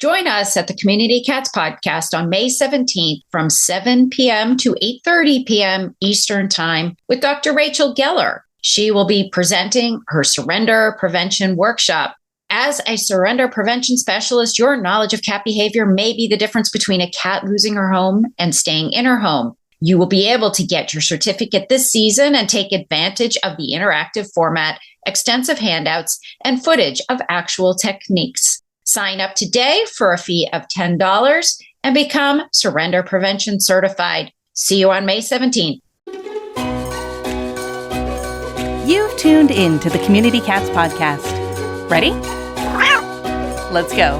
Join us at the Community Cats Podcast on May 17th from 7 p.m. to 8:30 p.m. Eastern Time with Dr. Rachel Geller. She will be presenting her surrender prevention workshop. As a surrender prevention specialist, your knowledge of cat behavior may be the difference between a cat losing her home and staying in her home. You will be able to get your certificate this season and take advantage of the interactive format, extensive handouts, and footage of actual techniques. Sign up today for a fee of $10 and become Surrender Prevention Certified. See you on May 17th. You've tuned in to the Community Cats Podcast. Ready? Let's go.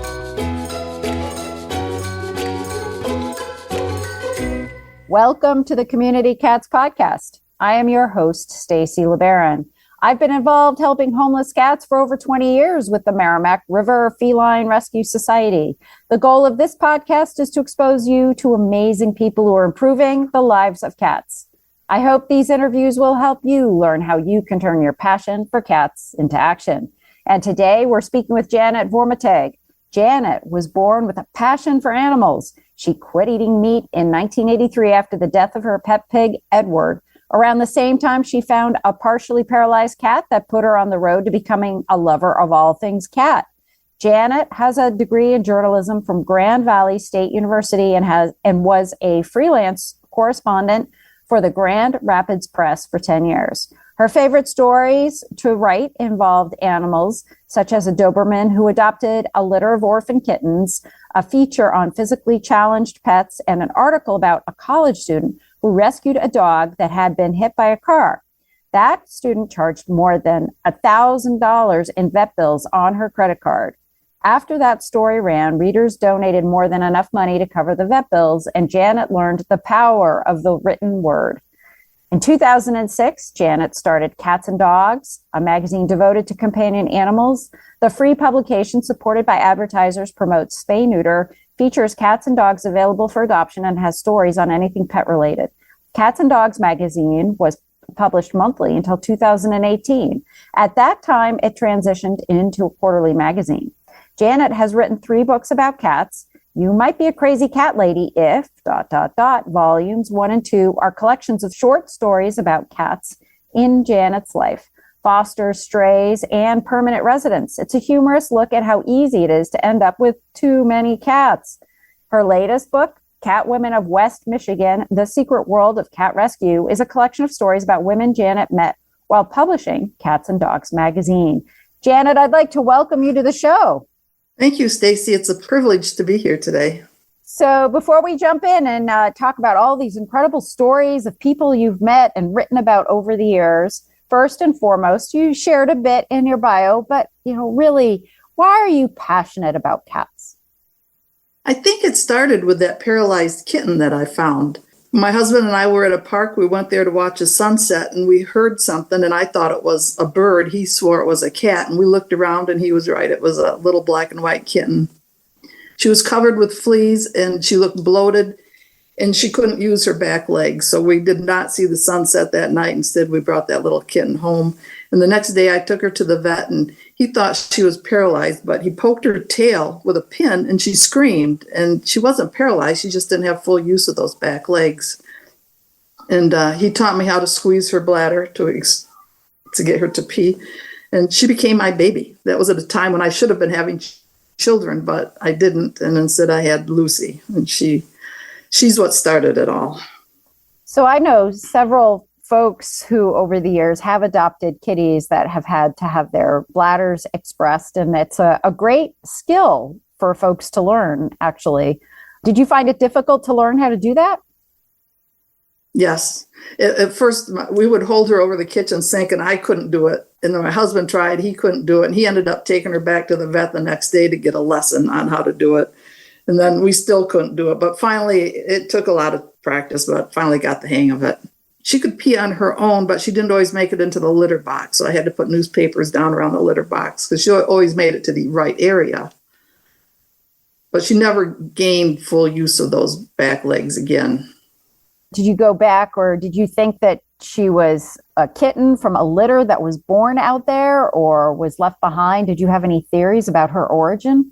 Welcome to the Community Cats Podcast. I am your host, Stacy LeBaron. I've been involved helping homeless cats for over 20 years with the Merrimack River Feline Rescue Society. The goal of this podcast is to expose you to amazing people who are improving the lives of cats. I hope these interviews will help you learn how you can turn your passion for cats into action. And today we're speaking with Janet Vormittag. Janet was born with a passion for animals. She quit eating meat in 1983 after the death of her pet pig, Edward. Around the same time, she found a partially paralyzed cat that put her on the road to becoming a lover of all things cat. Janet has a degree in journalism from Grand Valley State University and was a freelance correspondent for the Grand Rapids Press for 10 years. Her favorite stories to write involved animals, such as a Doberman who adopted a litter of orphan kittens, a feature on physically challenged pets, and an article about a college student who rescued a dog that had been hit by a car. That student charged more than $1,000 in vet bills on her credit card. After that story ran, readers donated more than enough money to cover the vet bills, and Janet learned the power of the written word. In 2006, Janet started Cats and Dogs, a magazine devoted to companion animals. The free publication, supported by advertisers, promotes spay-neuter, features cats and dogs available for adoption, and has stories on anything pet-related. Cats and Dogs magazine was published monthly until 2018. At that time, it transitioned into a quarterly magazine. Janet has written 3 books about cats. You Might Be a Crazy Cat Lady If, volumes 1 and 2 are collections of short stories about cats in Janet's life, fosters, strays, and permanent residents. It's a humorous look at how easy it is to end up with too many cats. Her latest book, Cat Women of West Michigan, The Secret World of Cat Rescue, is a collection of stories about women Janet met while publishing Cats and Dogs magazine. Janet, I'd like to welcome you to the show. Thank you, Stacy. It's a privilege to be here today. So before we jump in and talk about all these incredible stories of people you've met and written about over the years, first and foremost, you shared a bit in your bio, but really, why are you passionate about cats? I think it started with that paralyzed kitten that I found. My husband and I were at a park. We went there to watch a sunset, and we heard something, and I thought it was a bird. He swore it was a cat, and we looked around, and he was right. It was a little black and white kitten. She was covered with fleas, and she looked bloated, and she couldn't use her back legs. So we did not see the sunset that night. Instead, we brought that little kitten home. And the next day, I took her to the vet, and he thought she was paralyzed, but he poked her tail with a pin, and she screamed. And she wasn't paralyzed. She just didn't have full use of those back legs. And he taught me how to squeeze her bladder to get her to pee. And she became my baby. That was at a time when I should have been having children, but I didn't. And instead, I had Lucy, and she's what started it all. So I know several folks who over the years have adopted kitties that have had to have their bladders expressed, and it's a great skill for folks to learn, actually. Did you find it difficult to learn how to do that? Yes. At first, we would hold her over the kitchen sink, and I couldn't do it. And then my husband tried, he couldn't do it. And he ended up taking her back to the vet the next day to get a lesson on how to do it. And then we still couldn't do it. But finally, it took a lot of practice, but finally got the hang of it. She could pee on her own, but she didn't always make it into the litter box. So I had to put newspapers down around the litter box because she always made it to the right area. But she never gained full use of those back legs again. Did you go back, or did you think that she was a kitten from a litter that was born out there or was left behind? Did you have any theories about her origin?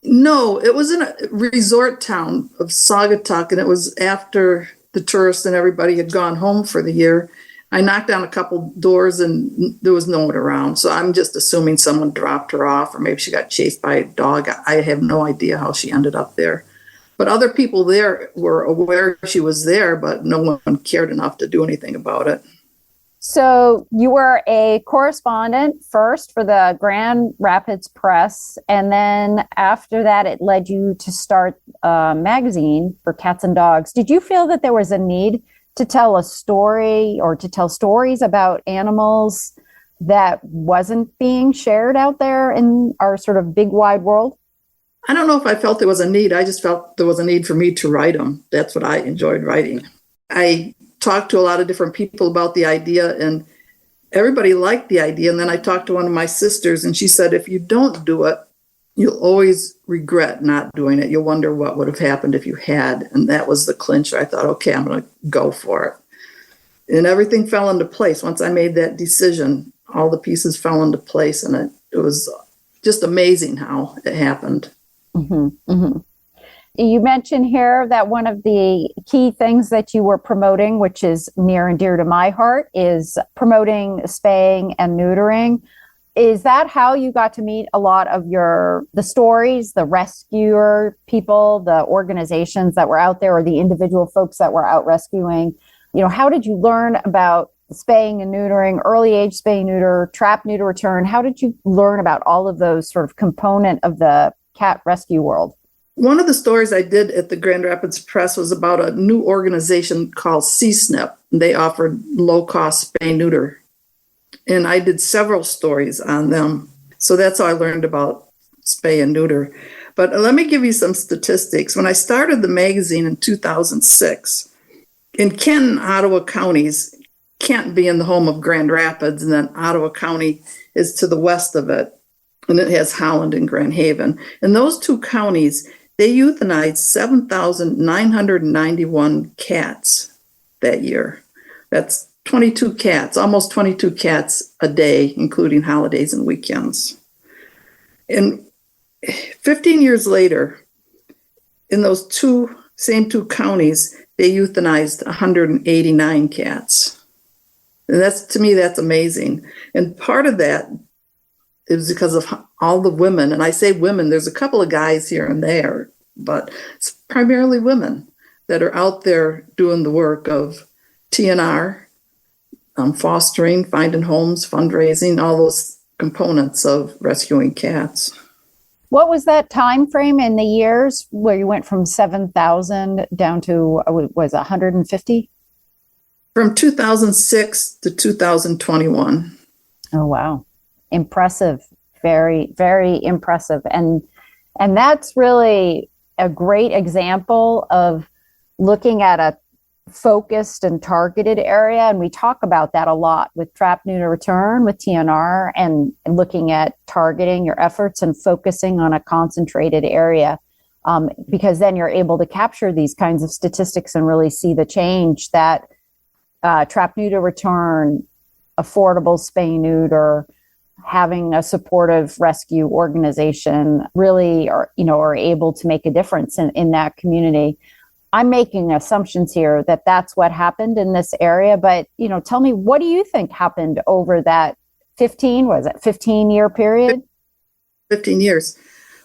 No, it was in a resort town of Saugatuck, and it was after the tourists and everybody had gone home for the year. I knocked on a couple doors and there was no one around. So I'm just assuming someone dropped her off, or maybe she got chased by a dog. I have no idea how she ended up there. But other people there were aware she was there, but no one cared enough to do anything about it. So you were a correspondent first for the Grand Rapids Press, and then after that, it led you to start a magazine for cats and dogs. Did you feel that there was a need to tell a story or to tell stories about animals that wasn't being shared out there in our sort of big wide world? I don't know if I felt there was a need. I just felt there was a need for me to write them. That's what I enjoyed writing. I talked to a lot of different people about the idea, and everybody liked the idea. And then I talked to one of my sisters, and she said, if you don't do it, you'll always regret not doing it. You'll wonder what would have happened if you had. And that was the clincher. I thought, okay, I'm going to go for it. And everything fell into place. Once I made that decision, all the pieces fell into place, and it was just amazing how it happened. Mm-hmm, mm-hmm. You mentioned here that one of the key things that you were promoting, which is near and dear to my heart, is promoting spaying and neutering. Is that how you got to meet a lot of the stories, the rescuer people, the organizations that were out there, or the individual folks that were out rescuing? How did you learn about spaying and neutering, early age spay neuter, trap neuter return? How did you learn about all of those sort of component of the cat rescue world? One of the stories I did at the Grand Rapids Press was about a new organization called CSNP. They offered low-cost spay-neuter. And I did several stories on them. So that's how I learned about spay and neuter. But let me give you some statistics. When I started the magazine in 2006, in Kent and Ottawa counties, Kent being the home of Grand Rapids, and then Ottawa County is to the west of it, and it has Holland and Grand Haven. In those two counties, they euthanized 7,991 cats that year. That's 22 cats, almost 22 cats a day, including holidays and weekends. And 15 years later, in those same two counties, they euthanized 189 cats. And to me, that's amazing. And part of that is because of all the women, and I say women, there's a couple of guys here and there, but it's primarily women that are out there doing the work of TNR, fostering, finding homes, fundraising, all those components of rescuing cats. What was that time frame in the years where you went from 7,000 down to, was 150? From 2006 to 2021. Oh, wow. Impressive. Very, very impressive. And that's really a great example of looking at a focused and targeted area. And we talk about that a lot with Trap Neuter Return, with TNR, and looking at targeting your efforts and focusing on a concentrated area, because then you're able to capture these kinds of statistics and really see the change that Trap Neuter Return, affordable spay neuter, having a supportive rescue organization really are able to make a difference in that community. I'm making assumptions here that that's what happened in this area, but tell me, what do you think happened over that 15-year period? 15 years.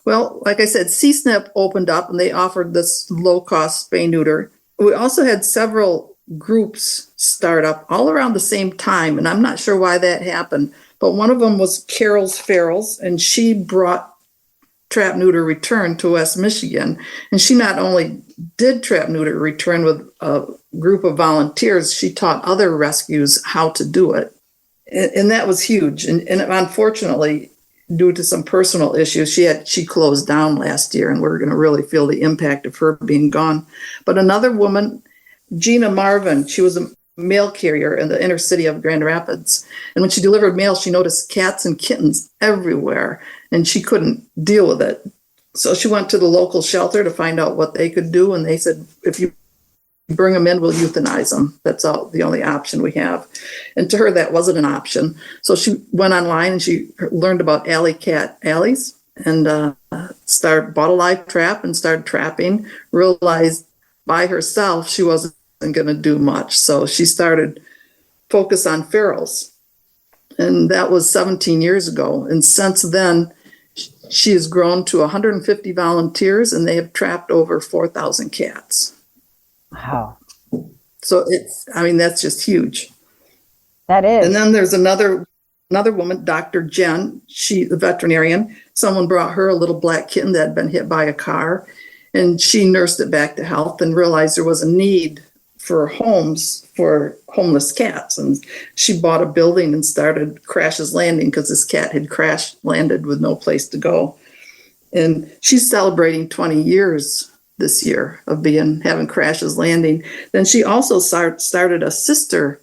Well, like I said, CSNP opened up and they offered this low-cost spay neuter. We also had several groups start up all around the same time, and I'm not sure why that happened, but one of them was Carol's Ferals, and she brought Trap Neuter Return to West Michigan. And she not only did Trap Neuter Return with a group of volunteers, she taught other rescues how to do it. And that was huge. And unfortunately, due to some personal issues, she closed down last year, and we're going to really feel the impact of her being gone. But another woman, Gina Marvin, she was a mail carrier in the inner city of Grand Rapids. And when she delivered mail, she noticed cats and kittens everywhere, and she couldn't deal with it. So she went to the local shelter to find out what they could do. And they said, if you bring them in, we'll euthanize them. That's the only option we have. And to her, that wasn't an option. So she went online and she learned about alley cat alleys. and bought a live trap and started trapping. Realized by herself she wasn't going to do much, so she started focus on ferals, and that was 17 years ago. And since then, she has grown to 150 volunteers, and they have trapped over 4,000 cats. Wow. So that's just huge. That is. And then there's another woman, Dr. Jen, she, the veterinarian. Someone brought her a little black kitten that had been hit by a car, and she nursed it back to health and realized there was a need for homes for homeless cats. And she bought a building and started Crash's Landing because this cat had crash landed with no place to go. And she's celebrating 20 years this year of having Crash's Landing. Then she also started a sister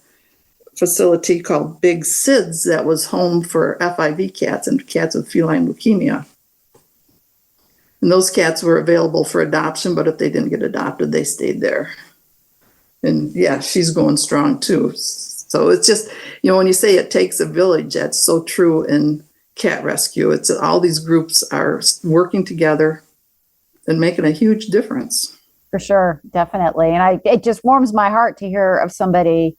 facility called Big Sid's that was home for FIV cats and cats with feline leukemia. And those cats were available for adoption, but if they didn't get adopted, they stayed there. And yeah, she's going strong too. So it's just, when you say it takes a village, that's so true in cat rescue. It's all these groups are working together and making a huge difference. For sure, definitely. And it just warms my heart to hear of somebody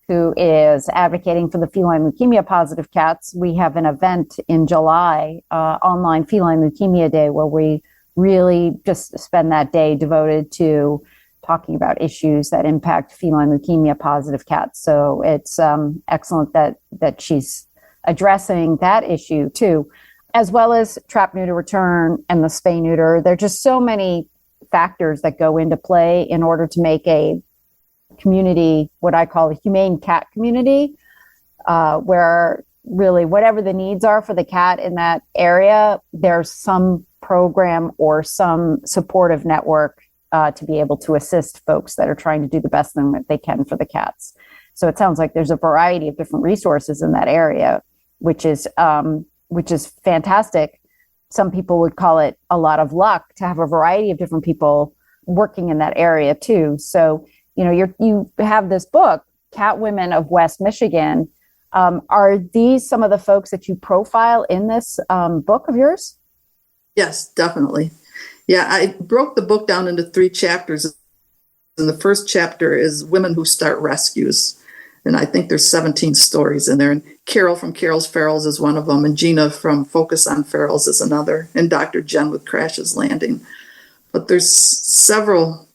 who is advocating for the feline leukemia positive cats. We have an event in July, online Feline Leukemia Day, where we really just spend that day devoted to talking about issues that impact feline leukemia positive cats. So it's excellent that she's addressing that issue too, as well as trap, neuter, return, and the spay neuter. There are just so many factors that go into play in order to make a community, what I call a humane cat community, where really whatever the needs are for the cat in that area, there's some program or some supportive network to be able to assist folks that are trying to do the best thing that they can for the cats. So it sounds like there's a variety of different resources in that area, which is fantastic. Some people would call it a lot of luck to have a variety of different people working in that area too. So, you have this book, Cat Women of West Michigan. Are these some of the folks that you profile in this book of yours? Yes, definitely. Yeah, I broke the book down into 3 chapters. And the first chapter is Women Who Start Rescues. And I think there's 17 stories in there. And Carol from Carol's Ferals is one of them. And Gina from Focus on Ferals is another. And Dr. Jen with Crash's Landing. But there's several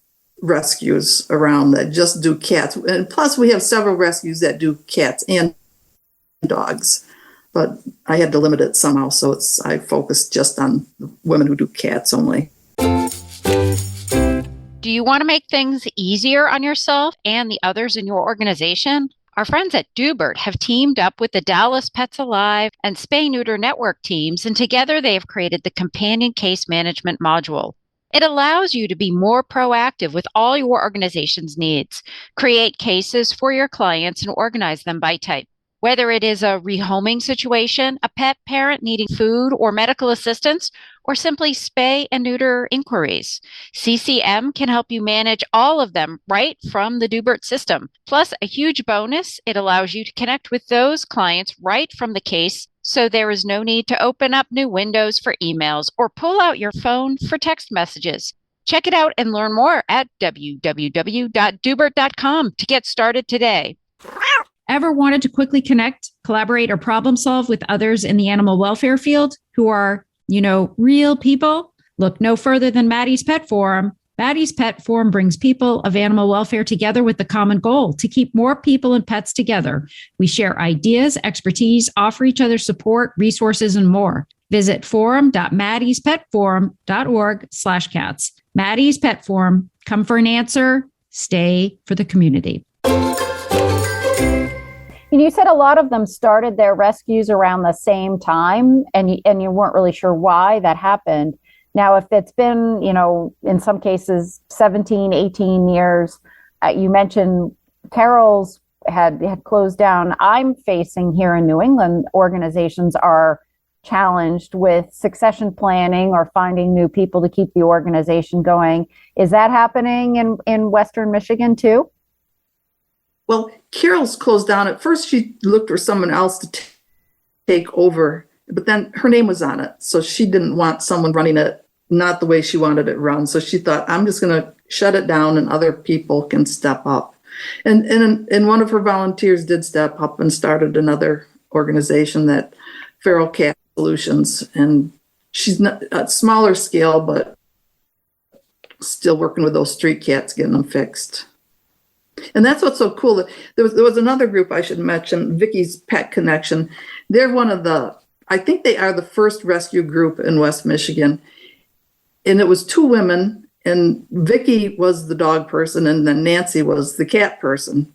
rescues around that just do cats. And plus we have several rescues that do cats and dogs. But I had to limit it somehow. So I focused just on the women who do cats only. Do you want to make things easier on yourself and the others in your organization? Our friends at Dubert have teamed up with the Dallas Pets Alive and Spay Neuter Network teams, and together they have created the Companion Case Management module. It allows you to be more proactive with all your organization's needs, create cases for your clients, and organize them by type. Whether it is a rehoming situation, a pet parent needing food or medical assistance, or simply spay and neuter inquiries, CCM can help you manage all of them right from the Dubert system. Plus, a huge bonus, it allows you to connect with those clients right from the case, so there is no need to open up new windows for emails or pull out your phone for text messages. Check it out and learn more at www.dubert.com to get started today. Ever wanted to quickly connect, collaborate, or problem solve with others in the animal welfare field who are, real people? Look no further than Maddie's Pet Forum. Maddie's Pet Forum brings people of animal welfare together with the common goal to keep more people and pets together. We share ideas, expertise, offer each other support, resources, and more. Visit forum.maddie'spetforum.org/cats. Maddie's Pet Forum. Come for an answer. Stay for the community. You said a lot of them started their rescues around the same time, and you weren't really sure why that happened. Now, if it's been, in some cases, 17, 18 years, you mentioned Carol's had closed down. I'm facing here in New England, organizations are challenged with succession planning or finding new people to keep the organization going. Is that happening in Western Michigan too? Well, Carol's closed down. At first, she looked for someone else to take over but then her name was on it. So she didn't want someone running it not the way she wanted it run. So she thought, I'm just going to shut it down and other people can step up. And one of her volunteers did step up and started another organization, that Feral Cat Solutions. And she's not a smaller scale, but still working with those street cats, getting them fixed. And that's what's so cool. There was another group I should mention, Vicky's Pet Connection. They're one of I think they are the first rescue group in West Michigan. And it was two women, and Vicky was the dog person, and then Nancy was the cat person.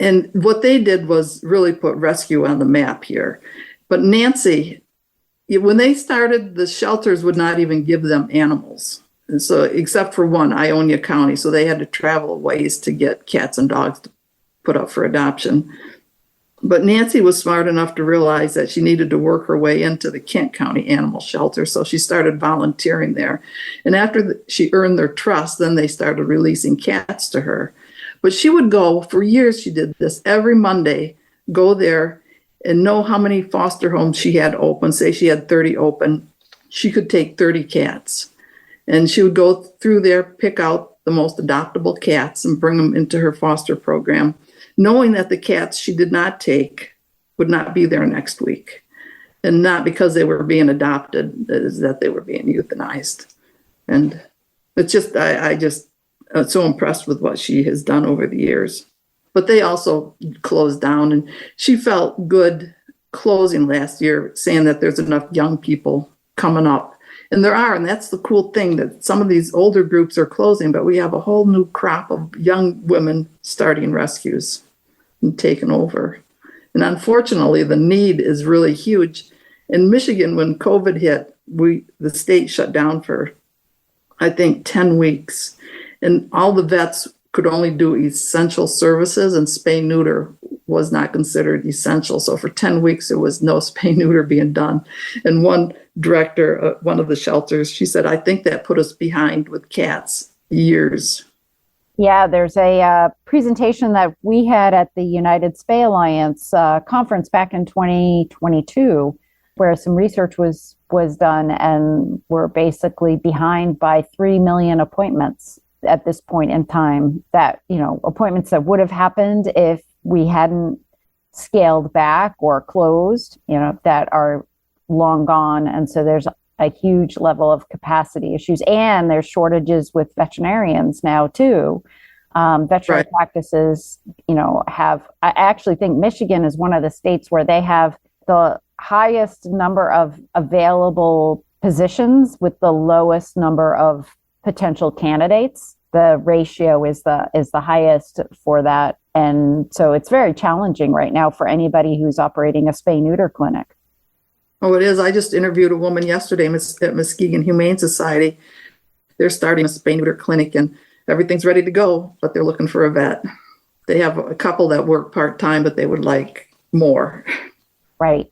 And what they did was really put rescue on the map here. But Nancy, when they started, the shelters would not even give them animals. And so, except for one, Ionia County. So they had to travel ways to get cats and dogs to put up for adoption. But Nancy was smart enough to realize that she needed to work her way into the Kent County Animal Shelter. So she started volunteering there. And after she earned their trust, then they started releasing cats to her. But she would go, for years she did this, every Monday, go there and know how many foster homes she had open. Say she had 30 open, she could take 30 cats. And she would go through there, pick out the most adoptable cats and bring them into her foster program, knowing that the cats she did not take would not be there next week. And not because they were being adopted, is that they were being euthanized. And it's just, I'm so impressed with what she has done over the years. But they also closed down, and she felt good closing last year, saying that there's enough young people coming up. And there are, and that's the cool thing, that some of these older groups are closing, but we have a whole new crop of young women starting rescues and taking over. And unfortunately, the need is really huge. In Michigan, when COVID hit, the state shut down for, I think, 10 weeks. And all the vets could only do essential services, and spay-neuter was not considered essential. So for 10 weeks, there was no spay-neuter being done. And one director, one of the shelters, she said, I think that put us behind with cats years. Yeah, there's a presentation that we had at the United Spay Alliance conference back in 2022, where some research was done, and we're basically behind by 3 million appointments at this point in time, that, appointments that would have happened if we hadn't scaled back or closed, that are long gone. And so there's a huge level of capacity issues, and there's shortages with veterinarians now too. Veterinary practices, I actually think Michigan is one of the states where they have the highest number of available positions with the lowest number of potential candidates. The ratio is the highest for that. And so it's very challenging right now for anybody who's operating a spay-neuter clinic. Oh, it is. I just interviewed a woman yesterday at Muskegon Humane Society. They're starting a spay-neuter clinic, and everything's ready to go, but they're looking for a vet. They have a couple that work part-time, but they would like more. Right.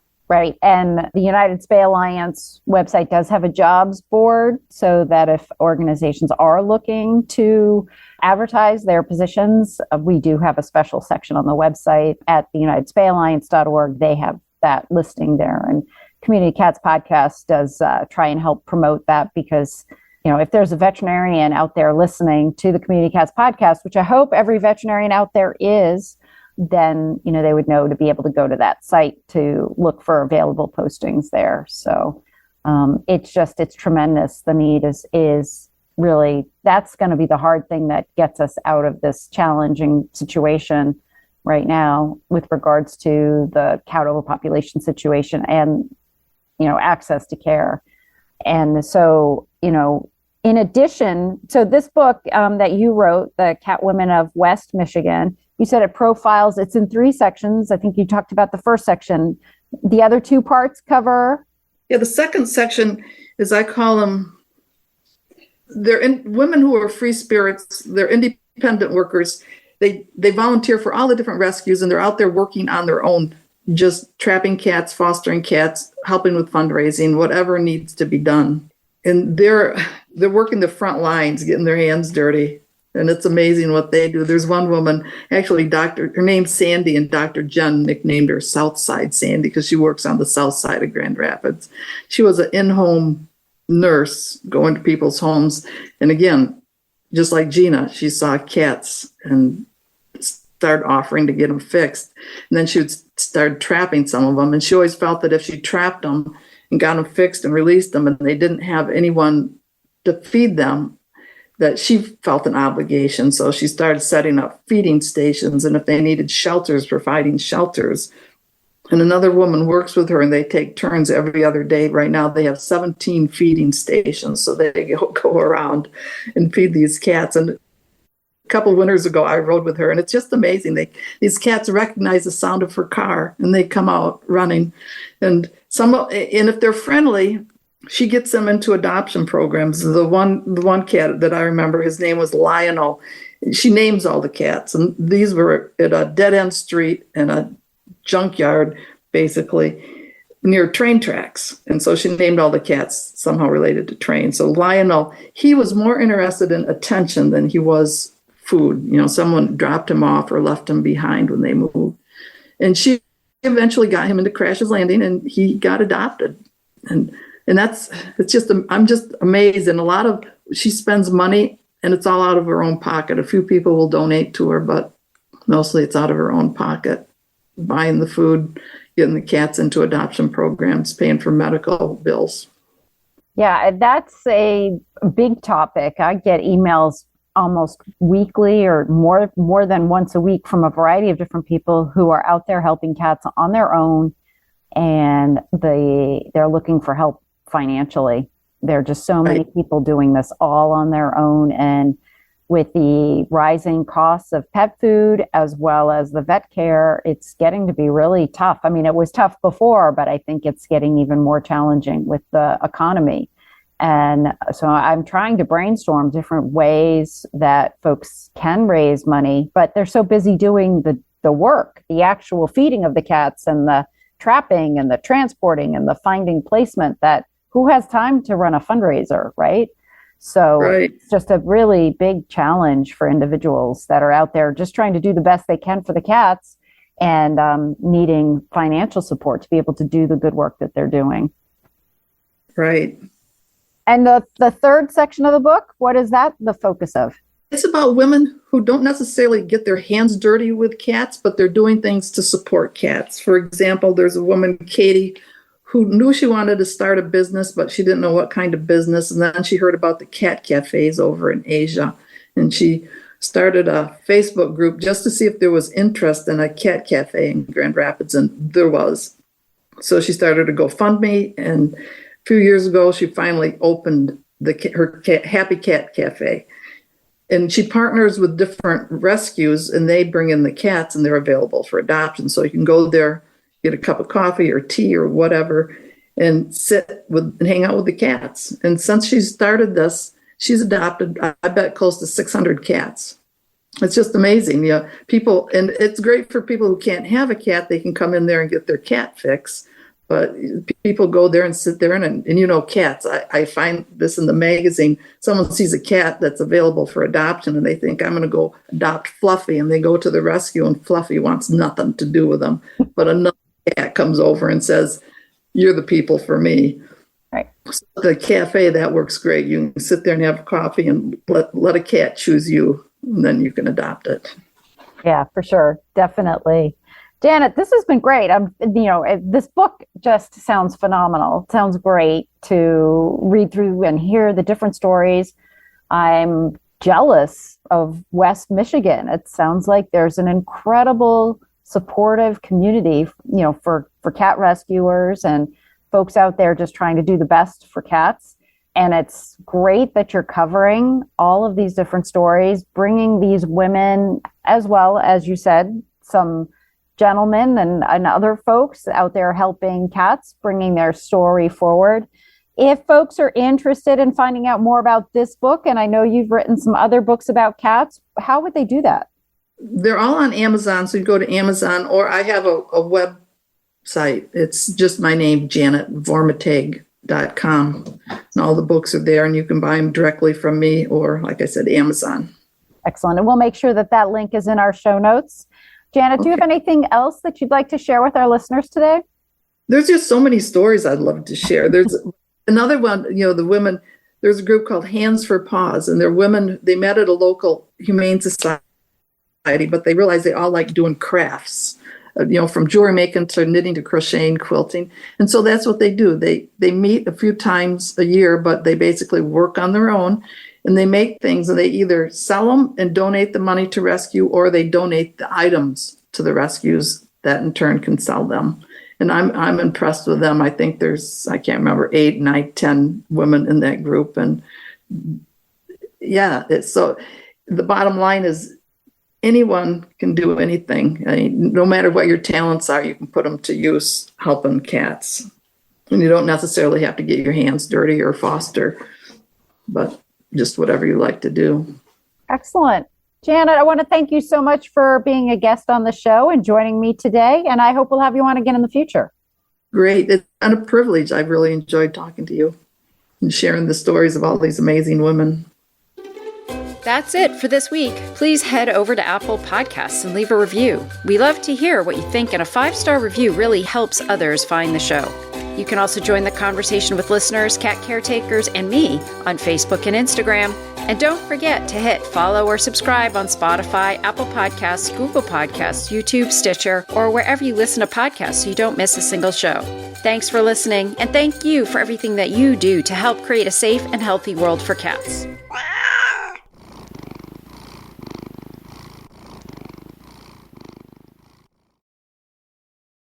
And the United Spay Alliance website does have a jobs board, so that if organizations are looking to advertise their positions, we do have a special section on the website at the unitedspayalliance.org. They have that listing there. And Community Cats Podcast does try and help promote that, because if there's a veterinarian out there listening to the Community Cats Podcast, which I hope every veterinarian out there is, then they would know to be able to go to that site to look for available postings there. So it's tremendous. The need is really, that's going to be the hard thing that gets us out of this challenging situation right now with regards to the cat overpopulation situation and access to care. And so in addition, so this book that you wrote, The Cat Women of West Michigan, you said it profiles, it's in 3 sections. I think you talked about the first section. The other 2 parts cover? Yeah, the second section is, I call them, women who are free spirits. They're independent workers. They volunteer for all the different rescues, and they're out there working on their own, just trapping cats, fostering cats, helping with fundraising, whatever needs to be done. And they're working the front lines, getting their hands dirty. And it's amazing what they do. There's one woman, actually, her name's Sandy, and Dr. Jen nicknamed her Southside Sandy because she works on the south side of Grand Rapids. She was an in-home nurse going to people's homes. And again, just like Gina, she saw cats and started offering to get them fixed. And then she would start trapping some of them. And she always felt that if she trapped them and got them fixed and released them and they didn't have anyone to feed them, that she felt an obligation. So she started setting up feeding stations, and if they needed shelters, providing shelters. And another woman works with her, and they take turns every other day. Right now they have 17 feeding stations, so they go around and feed these cats. And a couple of winters ago I rode with her, and it's just amazing. These cats recognize the sound of her car and they come out running. And if they're friendly, she gets them into adoption programs. The one cat that I remember, his name was Lionel. She names all the cats, and these were at a dead-end street in a junkyard, basically, near train tracks. And so she named all the cats somehow related to trains. So Lionel, he was more interested in attention than he was food. Someone dropped him off or left him behind when they moved. And she eventually got him into Crash's Landing, and he got adopted. And I'm just amazed. And she spends money, and it's all out of her own pocket. A few people will donate to her, but mostly it's out of her own pocket, buying the food, getting the cats into adoption programs, paying for medical bills. Yeah, that's a big topic. I get emails almost weekly or more than once a week from a variety of different people who are out there helping cats on their own, and they're looking for help financially. There are just so many people doing this all on their own. And with the rising costs of pet food as well as the vet care, it's getting to be really tough. I mean, it was tough before, but I think it's getting even more challenging with the economy. And so I'm trying to brainstorm different ways that folks can raise money, but they're so busy doing the work, the actual feeding of the cats and the trapping and the transporting and the finding placement, that who has time to run a fundraiser, right? So It's just a really big challenge for individuals that are out there just trying to do the best they can for the cats and needing financial support to be able to do the good work that they're doing. Right. And the third section of the book, what is that the focus of? It's about women who don't necessarily get their hands dirty with cats, but they're doing things to support cats. For example, there's a woman, Katie, who knew she wanted to start a business, but she didn't know what kind of business. And then she heard about the cat cafes over in Asia. And she started a Facebook group just to see if there was interest in a cat cafe in Grand Rapids. And there was. So she started a GoFundMe. And a few years ago, she finally opened her Happy Cat Cafe. And she partners with different rescues, and they bring in the cats, and they're available for adoption. So you can go there, get a cup of coffee or tea or whatever, and and hang out with the cats. And since she started this, she's adopted, I bet, close to 600 cats. It's just amazing. People, and it's great for people who can't have a cat. They can come in there and get their cat fix. But people go there and sit there and cats. I find this in the magazine. Someone sees a cat that's available for adoption, and they think, I'm going to go adopt Fluffy. And they go to the rescue, and Fluffy wants nothing to do with them. But another cat comes over and says, you're the people for me. Right. So the cafe, that works great. You can sit there and have coffee and let a cat choose you, and then you can adopt it. Yeah, for sure. Definitely. Janet, this has been great. This book just sounds phenomenal. It sounds great to read through and hear the different stories. I'm jealous of West Michigan. It sounds like there's an incredible supportive community, for cat rescuers and folks out there just trying to do the best for cats. And it's great that you're covering all of these different stories, bringing these women, as well as you said, some gentlemen and other folks out there helping cats, bringing their story forward. If folks are interested in finding out more about this book, and I know you've written some other books about cats, how would they do that? They're all on Amazon, so you go to Amazon, or I have a website. It's just my name, Janet Vormittag.com. And all the books are there, and you can buy them directly from me or, like I said, Amazon. Excellent. And we'll make sure that that link is in our show notes. Janet, do you have anything else that you'd like to share with our listeners today? There's just so many stories I'd love to share. There's another one, the women, there's a group called Hands for Paws, and they're women, they met at a local humane society, but they realized they all like doing crafts, from jewelry making to knitting to crocheting, quilting. And so that's what they do. They meet a few times a year, but they basically work on their own, and they make things, and they either sell them and donate the money to rescue, or they donate the items to the rescues that in turn can sell them. And I'm impressed with them. I think there's, I can't remember, 8, 9, 10 women in that group. And yeah, so the bottom line is anyone can do anything. I mean, no matter what your talents are, you can put them to use helping cats. And you don't necessarily have to get your hands dirty or foster, but just whatever you like to do. Excellent. Janet, I want to thank you so much for being a guest on the show and joining me today. And I hope we'll have you on again in the future. Great. It's been a privilege. I've really enjoyed talking to you and sharing the stories of all these amazing women. That's it for this week. Please head over to Apple Podcasts and leave a review. We love to hear what you think, and a 5-star review really helps others find the show. You can also join the conversation with listeners, cat caretakers, and me on Facebook and Instagram. And don't forget to hit follow or subscribe on Spotify, Apple Podcasts, Google Podcasts, YouTube, Stitcher, or wherever you listen to podcasts so you don't miss a single show. Thanks for listening, and thank you for everything that you do to help create a safe and healthy world for cats.